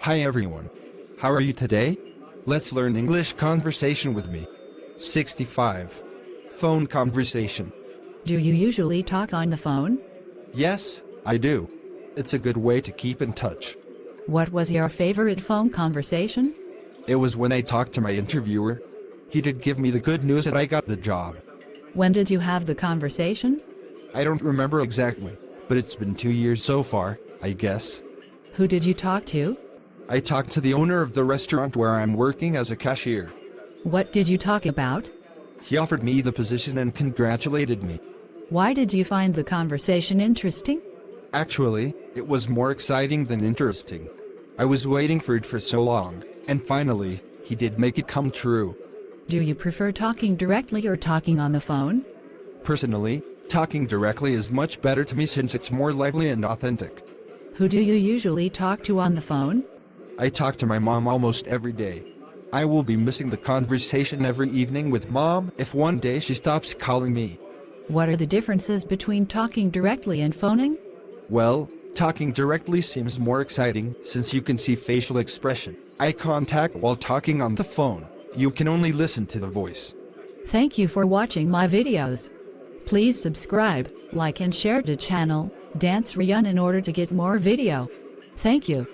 Hi everyone. How are you today? Let's learn English conversation with me. 65. Phone conversation. Do you usually talk on the phone? Yes, I do. It's a good way to keep in touch. What was your favorite phone conversation? It was when I talked to my interviewer. He did give me the good news that I got the job. When did you have the conversation? I don't remember exactly, but it's been 2 years so far, I guess. Who did you talk to? I talked to the owner of the restaurant where I'm working as a cashier. What did you talk about? He offered me the position and congratulated me. Why did you find the conversation interesting? Actually, it was more exciting than interesting. I was waiting for it for so long, and finally, he did make it come true. Do you prefer talking directly or talking on the phone? Personally, talking directly is much better to me since it's more lively and authentic. Who do you usually talk to on the phone? I talk to my mom almost every day. I will be missing the conversation every evening with mom if one day she stops calling me. What are the differences between talking directly and phoning? Well, talking directly seems more exciting since you can see facial expression, eye contact while talking on the phone. You can only listen to the voice. Thank you for watching my videos. Please subscribe, like and share the channel, Sreyoun in order to get more video. Thank you.